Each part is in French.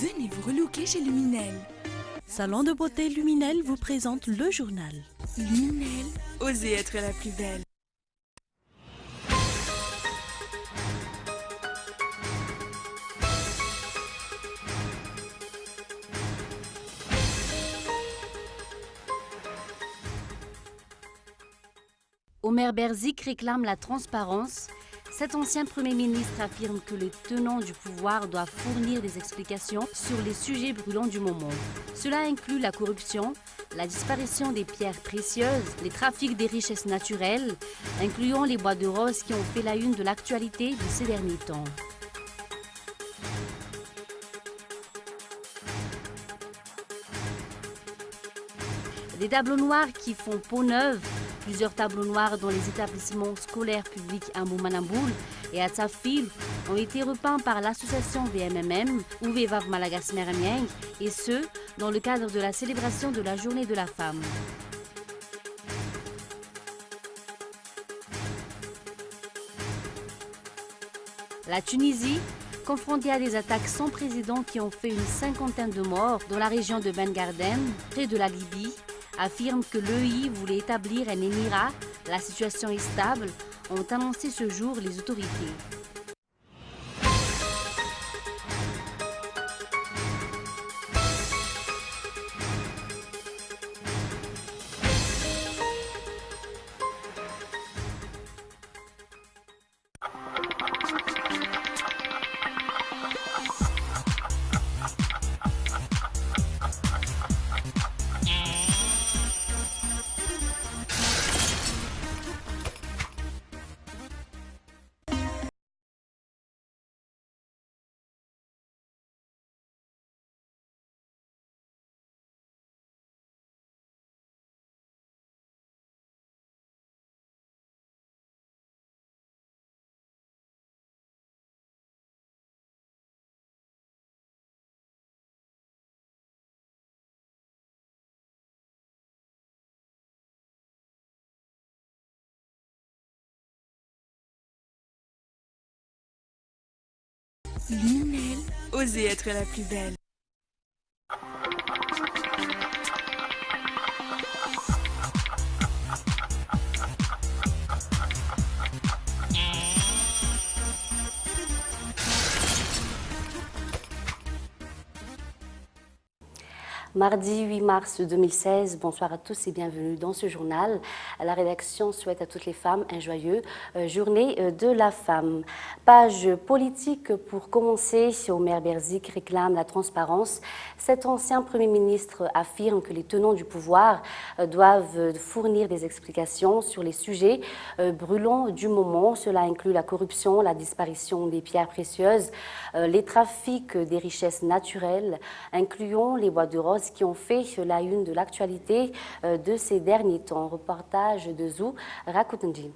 Venez vous relooker chez Luminel. Salon de beauté Luminel vous présente le journal. Luminel, osez être la plus belle. Omer Berzik réclame la transparence. Cet ancien Premier ministre affirme que les tenants du pouvoir doivent fournir des explications sur les sujets brûlants du moment. Cela inclut la corruption, la disparition des pierres précieuses, les trafics des richesses naturelles, incluant les bois de rose qui ont fait la une de l'actualité de ces derniers temps. Des tableaux noirs qui font peau neuve. Plusieurs tableaux noirs dans les établissements scolaires publics à Moumanamboul et à Tsafil ont été repeints par l'association VMMM, Ouvevav Malagas Mermieng, et ce, dans le cadre de la célébration de la Journée de la Femme. La Tunisie, confrontée à des attaques sans précédent qui ont fait une cinquantaine de morts dans la région de Ben Garden, près de la Libye, affirme que l'EI voulait établir un émirat. La situation est stable, ont annoncé ce jour les autorités. Luminel, osez être la plus belle. Mardi 8 mars 2016, bonsoir à tous et bienvenue dans ce journal. La rédaction souhaite à toutes les femmes un joyeux journée de la femme. Page politique pour commencer, Omer Berzik réclame la transparence. Cet ancien Premier ministre affirme que les tenants du pouvoir doivent fournir des explications sur les sujets brûlants du moment. Cela inclut la corruption, la disparition des pierres précieuses, les trafics des richesses naturelles, incluant les bois de rose qui ont fait la une de l'actualité de ces derniers temps. Reportage de Zou Rakutendjin.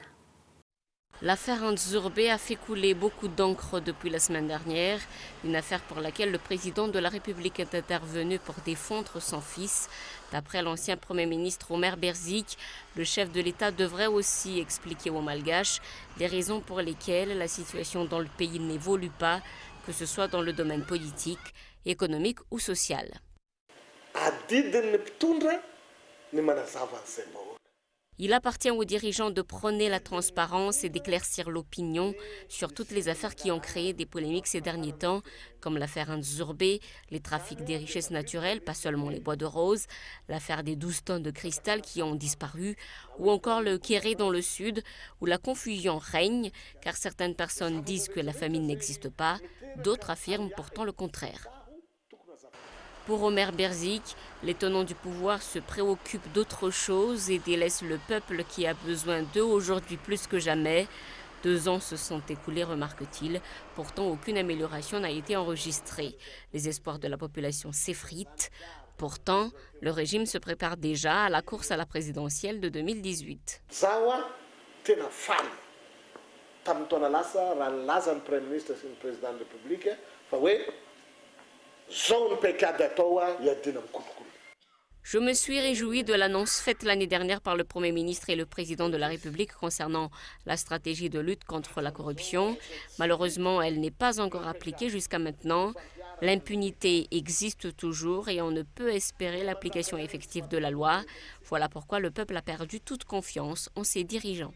L'affaire Nzurbe a fait couler beaucoup d'encre depuis la semaine dernière, une affaire pour laquelle le président de la République est intervenu pour défendre son fils. D'après l'ancien Premier ministre Omer Berzik, le chef de l'État devrait aussi expliquer aux Malgaches les raisons pour lesquelles la situation dans le pays n'évolue pas, que ce soit dans le domaine politique, économique ou social. Il appartient aux dirigeants de prôner la transparence et d'éclaircir l'opinion sur toutes les affaires qui ont créé des polémiques ces derniers temps, comme l'affaire Nzurbe, les trafics des richesses naturelles, pas seulement les bois de rose, l'affaire des 12 tonnes de cristal qui ont disparu, ou encore le Kéré dans le sud, où la confusion règne, car certaines personnes disent que la famine n'existe pas, d'autres affirment pourtant le contraire. Pour Omer Berzik, les tenants du pouvoir se préoccupent d'autre chose et délaissent le peuple qui a besoin d'eux aujourd'hui plus que jamais. 2 ans se sont écoulés, remarque-t-il. Pourtant, aucune amélioration n'a été enregistrée. Les espoirs de la population s'effritent. Pourtant, le régime se prépare déjà à la course à la présidentielle de 2018. Je me suis réjoui de l'annonce faite l'année dernière par le Premier ministre et le Président de la République concernant la stratégie de lutte contre la corruption. Malheureusement, elle n'est pas encore appliquée jusqu'à maintenant. L'impunité existe toujours et on ne peut espérer l'application effective de la loi. Voilà pourquoi le peuple a perdu toute confiance en ses dirigeants.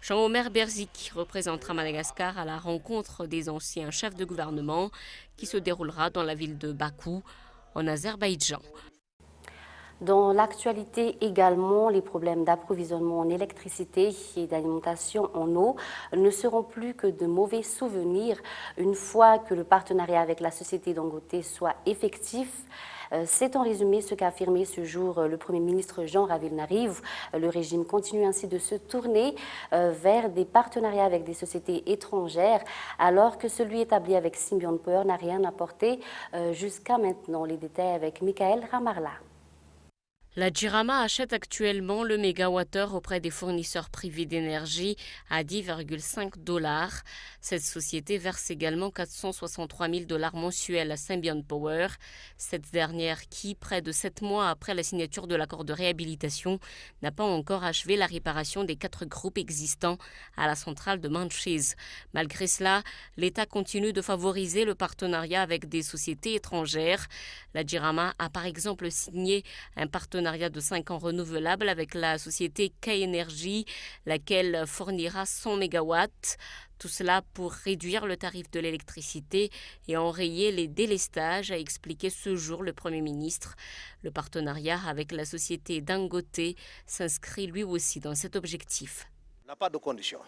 Jean-Omer Berzik représentera Madagascar à la rencontre des anciens chefs de gouvernement qui se déroulera dans la ville de Bakou, en Azerbaïdjan. Dans l'actualité également, les problèmes d'approvisionnement en électricité et d'alimentation en eau ne seront plus que de mauvais souvenirs une fois que le partenariat avec la société Dangote soit effectif. C'est en résumé ce qu'a affirmé ce jour le Premier ministre Jean Ravilnariv. Le régime continue ainsi de se tourner vers des partenariats avec des sociétés étrangères, alors que celui établi avec Symbion Power n'a rien apporté jusqu'à maintenant. Les détails avec Michael Ramarla. La Jirama achète actuellement le mégawattheure auprès des fournisseurs privés d'énergie à 10,5 $. Cette société verse également 463 000 $ mensuels à Symbion Power. Cette dernière qui, près de 7 mois après la signature de l'accord de réhabilitation, n'a pas encore achevé la réparation des 4 groupes existants à la centrale de Manchis. Malgré cela, l'État continue de favoriser le partenariat avec des sociétés étrangères. La Jirama a par exemple signé un partenariat de 5 ans renouvelable avec la société K-Energy, laquelle fournira 100 MW. Tout cela pour réduire le tarif de l'électricité et enrayer les délestages, a expliqué ce jour le Premier ministre. Le partenariat avec la société Dangote s'inscrit lui aussi dans cet objectif. On n'a pas de conditions.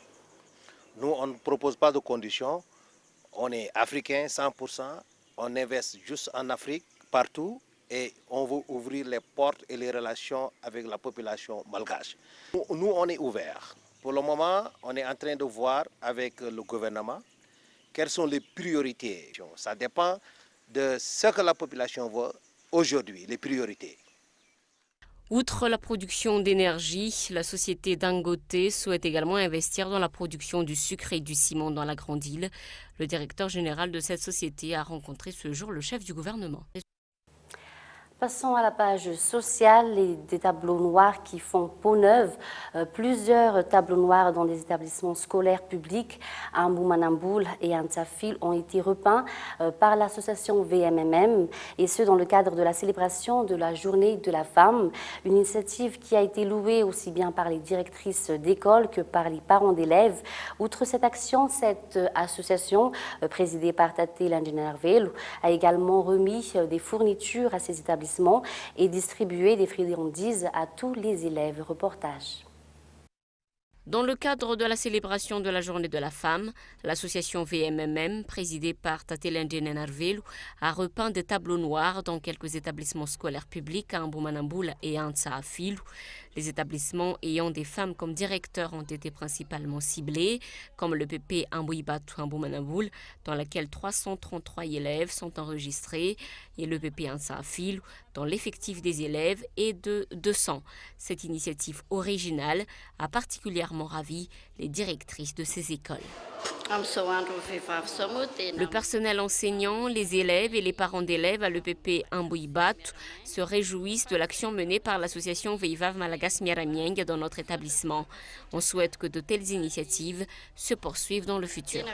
Nous, on ne propose pas de conditions. On est africain 100%. On investit juste en Afrique, partout. Et on veut ouvrir les portes et les relations avec la population malgache. Nous, on est ouverts. Pour le moment, on est en train de voir avec le gouvernement quelles sont les priorités. Ça dépend de ce que la population veut aujourd'hui, les priorités. Outre la production d'énergie, la société Dangote souhaite également investir dans la production du sucre et du ciment dans la Grande Île. Le directeur général de cette société a rencontré ce jour le chef du gouvernement. Passons à la page sociale et des tableaux noirs qui font peau neuve. Plusieurs tableaux noirs dans des établissements scolaires publics à Mboumanamboul et à Ntsafil ont été repeints par l'association VMMM, et ce dans le cadre de la célébration de la Journée de la femme, une initiative qui a été louée aussi bien par les directrices d'école que par les parents d'élèves. Outre cette action, cette association, présidée par Tate Landinervelu, a également remis des fournitures à ces établissements et distribuer des friandises à tous les élèves. Reportage. Dans le cadre de la célébration de la Journée de la femme, l'association VMMM, présidée par Tatelen Narvelu, a repeint des tableaux noirs dans quelques établissements scolaires publics à Mboumanamboul et à Ntsafil. Les établissements ayant des femmes comme directeurs ont été principalement ciblés, comme le PP Mbouibatu Mboumanamboul, dans laquelle 333 élèves sont enregistrés, et le PP Ntsafil, dont l'effectif des élèves est de 200. Cette initiative originale a particulièrement ravi les directrices de ces écoles. Le personnel enseignant, les élèves et les parents d'élèves à l'EPP Mbouibatu se réjouissent de l'action menée par l'association Veivav Malagas Miaramieng dans notre établissement. On souhaite que de telles initiatives se poursuivent dans le futur.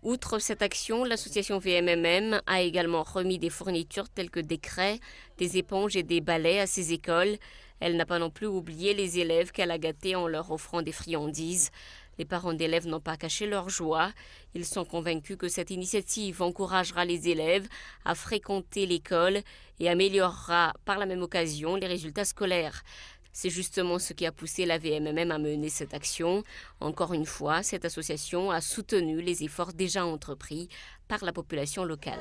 Outre cette action, l'association VMMM a également remis des fournitures telles que des craies, des éponges et des balais à ces écoles. Elle n'a pas non plus oublié les élèves qu'elle a gâtés en leur offrant des friandises. Les parents d'élèves n'ont pas caché leur joie. Ils sont convaincus que cette initiative encouragera les élèves à fréquenter l'école et améliorera par la même occasion les résultats scolaires. C'est justement ce qui a poussé la VMMM à mener cette action. Encore une fois, cette association a soutenu les efforts déjà entrepris par la population locale.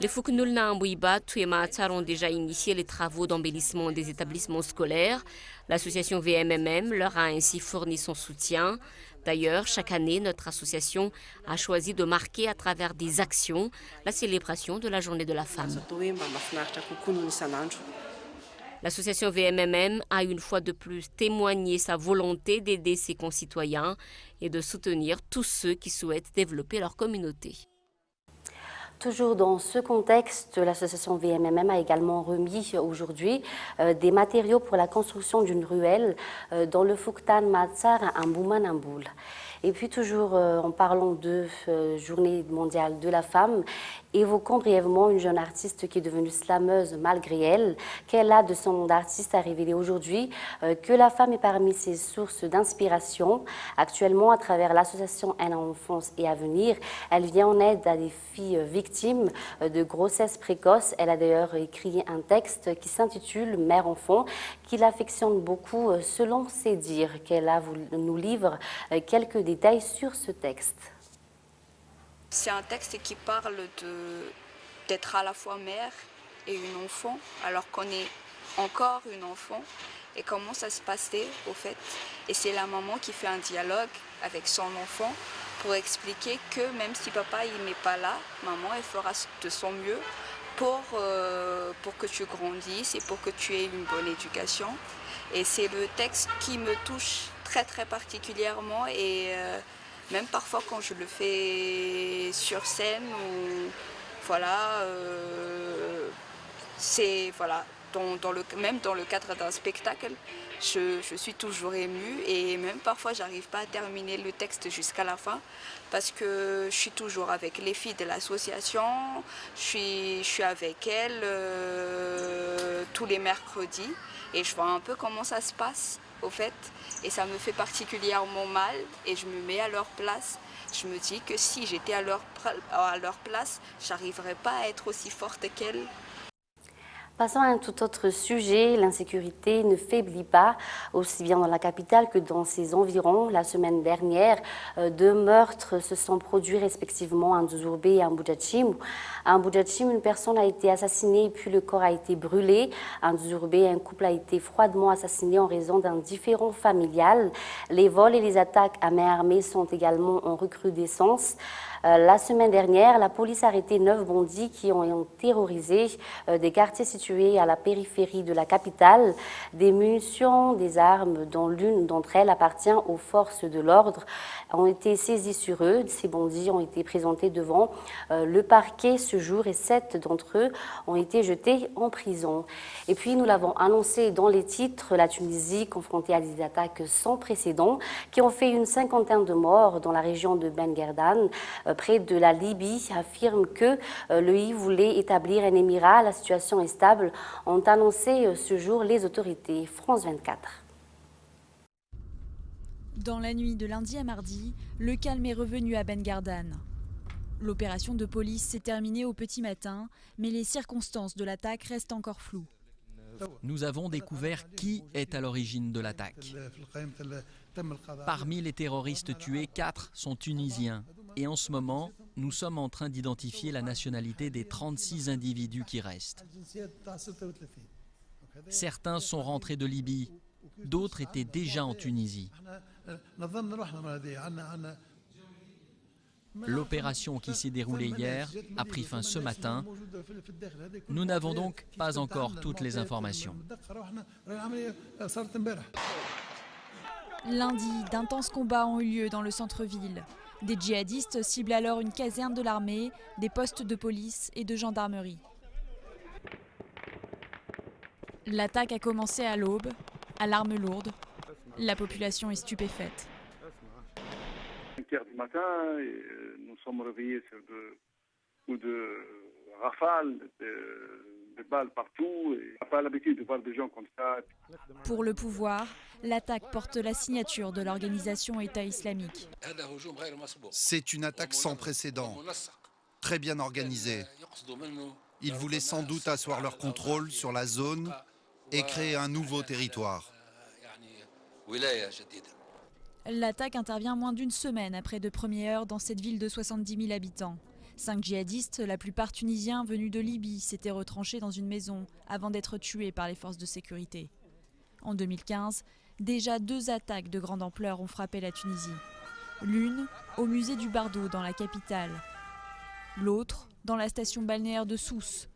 Les Fuknulna Mbouibatu et Mahatsar ont déjà initié les travaux d'embellissement des établissements scolaires. L'association VMMM leur a ainsi fourni son soutien. D'ailleurs, chaque année, notre association a choisi de marquer à travers des actions la célébration de la Journée de la femme. L'association VMMM a une fois de plus témoigné sa volonté d'aider ses concitoyens et de soutenir tous ceux qui souhaitent développer leur communauté. Toujours dans ce contexte, l'association VMMM a également remis aujourd'hui des matériaux pour la construction d'une ruelle dans le Fouktan Matsar à Mboumanamboul. Et puis toujours en parlant de Journée mondiale de la femme, évoquons brièvement une jeune artiste qui est devenue slameuse malgré elle. Qu'elle de son nom d'artiste a révélé aujourd'hui que la femme est parmi ses sources d'inspiration. Actuellement, à travers l'association Elle Enfance et Avenir, elle vient en aide à des filles victimes de grossesse précoce. Elle a d'ailleurs écrit un texte qui s'intitule Mère-enfant, qu'il affectionne beaucoup selon ses dires, qu'elle nous livre quelques détails sur ce texte. C'est un texte qui parle d'être à la fois mère et une enfant, alors qu'on est encore une enfant, et comment ça se passait au fait. Et c'est la maman qui fait un dialogue avec son enfant pour expliquer que même si papa il n'est pas là, maman elle fera de son mieux pour que tu grandisses et pour que tu aies une bonne éducation. Et c'est le texte qui me touche très très particulièrement, et même parfois quand je le fais sur scène, ou voilà, c'est voilà, même dans le cadre d'un spectacle, je suis toujours émue, et même parfois j'arrive pas à terminer le texte jusqu'à la fin parce que je suis toujours avec les filles de l'association, je suis avec elles tous les mercredis, et je vois un peu comment ça se passe au fait, et ça me fait particulièrement mal, et je me mets à leur place. Je me dis que si j'étais à leur place, j'arriverais pas à être aussi forte qu'elles. Passons à un tout autre sujet, l'insécurité ne faiblit pas, aussi bien dans la capitale que dans ses environs. La semaine dernière, 2 meurtres se sont produits respectivement à Nzourbé et à Mboudjatchim. À Mboudjatchim, une personne a été assassinée puis le corps a été brûlé. À Nzourbé, un couple a été froidement assassiné en raison d'un différend familial. Les vols et les attaques à main armée sont également en recrudescence. La semaine dernière, la police a arrêté 9 bandits qui ont terrorisé des quartiers situés à la périphérie de la capitale. Des munitions, des armes, dont l'une d'entre elles appartient aux forces de l'ordre, ont été saisies sur eux. Ces bandits ont été présentés devant le parquet ce jour, et 7 d'entre eux ont été jetés en prison. Et puis, nous l'avons annoncé dans les titres, la Tunisie confrontée à des attaques sans précédent qui ont fait une 50aine de morts dans la région de Ben Guerdane, près de la Libye, affirme que l'EI voulait établir un émirat. La situation est stable, ont annoncé ce jour les autorités. France 24. Dans la nuit de lundi à mardi, le calme est revenu à Ben Guerdane. L'opération de police s'est terminée au petit matin, mais les circonstances de l'attaque restent encore floues. Nous avons découvert qui est à l'origine de l'attaque. Parmi les terroristes tués, 4 sont tunisiens. Et en ce moment, nous sommes en train d'identifier la nationalité des 36 individus qui restent. Certains sont rentrés de Libye, d'autres étaient déjà en Tunisie. L'opération qui s'est déroulée hier a pris fin ce matin. Nous n'avons donc pas encore toutes les informations. Lundi, d'intenses combats ont eu lieu dans le centre-ville. Des djihadistes ciblent alors une caserne de l'armée, des postes de police et de gendarmerie. L'attaque a commencé à l'aube, à l'arme lourde. La population est stupéfaite. 5h du matin, nous sommes réveillés sur de coups de rafales, de balles partout. On n'a pas l'habitude de voir des gens comme ça. Pour le pouvoir, l'attaque porte la signature de l'organisation État islamique. C'est une attaque sans précédent, très bien organisée. Ils voulaient sans doute asseoir leur contrôle sur la zone et créer un nouveau territoire. L'attaque intervient moins d'une semaine après de premières heures dans cette ville de 70 000 habitants. 5 djihadistes, la plupart tunisiens venus de Libye, s'étaient retranchés dans une maison avant d'être tués par les forces de sécurité. En 2015, déjà 2 attaques de grande ampleur ont frappé la Tunisie. L'une au musée du Bardo dans la capitale, l'autre dans la station balnéaire de Sousse.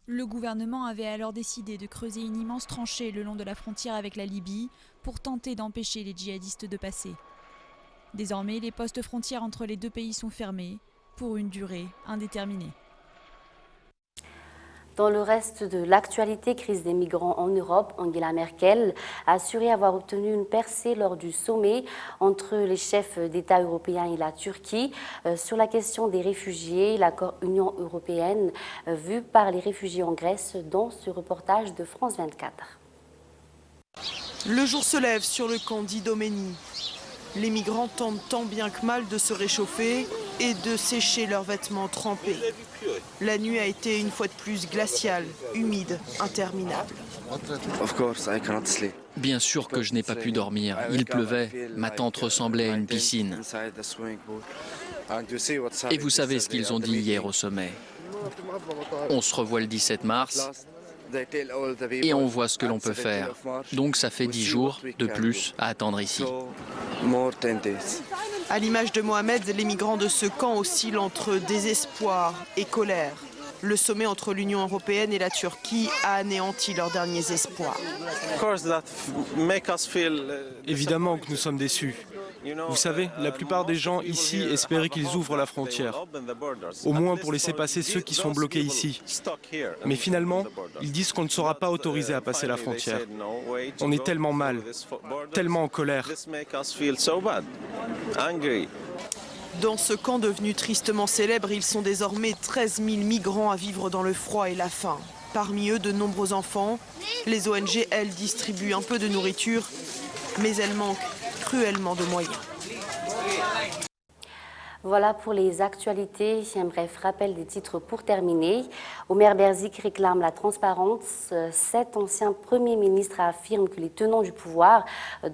Le gouvernement avait alors décidé de creuser une immense tranchée le long de la frontière avec la Libye pour tenter d'empêcher les djihadistes de passer. Désormais, les postes frontières entre les 2 pays sont fermés pour une durée indéterminée. Dans le reste de l'actualité, crise des migrants en Europe, Angela Merkel a assuré avoir obtenu une percée lors du sommet entre les chefs d'État européens et la Turquie sur la question des réfugiés, l'accord Union européenne vu par les réfugiés en Grèce dans ce reportage de France 24. Le jour se lève sur le camp d'Idomeni. Les migrants tentent tant bien que mal de se réchauffer et de sécher leurs vêtements trempés. La nuit a été une fois de plus glaciale, humide, interminable. Bien sûr que je n'ai pas pu dormir. Il pleuvait. Ma tente ressemblait à une piscine. Et vous savez ce qu'ils ont dit hier au sommet. On se revoit le 17 mars et on voit ce que l'on peut faire. Donc ça fait 10 jours de plus à attendre ici. À l'image de Mohamed, les migrants de ce camp oscillent entre désespoir et colère. Le sommet entre l'Union européenne et la Turquie a anéanti leurs derniers espoirs. Évidemment que nous sommes déçus. Vous savez, la plupart des gens ici espéraient qu'ils ouvrent la frontière, au moins pour laisser passer ceux qui sont bloqués ici. Mais finalement, ils disent qu'on ne sera pas autorisé à passer la frontière. On est tellement mal, tellement en colère. Dans ce camp devenu tristement célèbre, ils sont désormais 13 000 migrants à vivre dans le froid et la faim. Parmi eux, de nombreux enfants. Les ONG, elles, distribuent un peu de nourriture, mais elles manquent cruellement de moyens. Voilà pour les actualités. Un bref rappel des titres pour terminer. Omer Berzik réclame la transparence. 7 anciens premiers ministres affirment que les tenants du pouvoir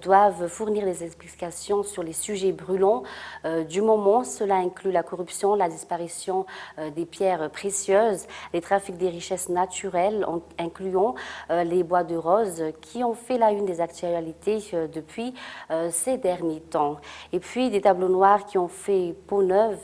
doivent fournir des explications sur les sujets brûlants du moment. Cela inclut la corruption, la disparition des pierres précieuses, les trafics des richesses naturelles, incluant les bois de rose, qui ont fait la une des actualités depuis ces derniers temps. Et puis des tableaux noirs qui ont fait neuve,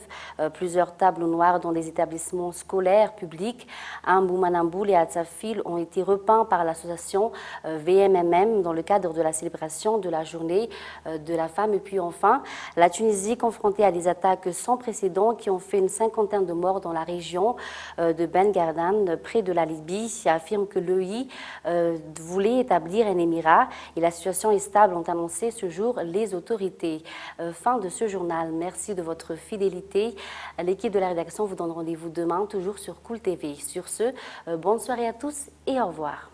plusieurs tableaux noirs dans les établissements scolaires publics à Mboumanamboul et à Tsafil ont été repeints par l'association VMMM dans le cadre de la célébration de la journée de la femme. Et puis enfin, la Tunisie confrontée à des attaques sans précédent qui ont fait une 50aine de morts dans la région de Ben Gardan, près de la Libye, affirme que l'EI voulait établir un émirat et la situation est stable, ont annoncé ce jour les autorités. Fin de ce journal. Merci de votre fidélité. L'équipe de la rédaction vous donne rendez-vous demain, toujours sur Cool TV. Sur ce, bonne soirée à tous et au revoir.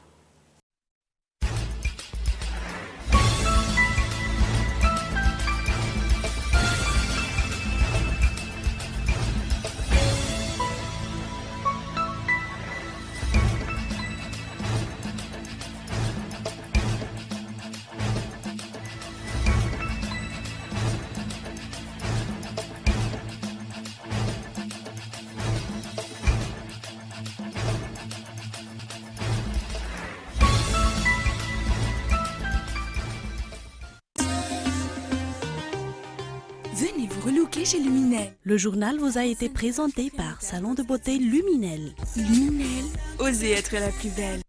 Venez vous relooker chez Luminel. Le journal vous a été présenté par Salon de beauté Luminel. Luminel, osez être la plus belle.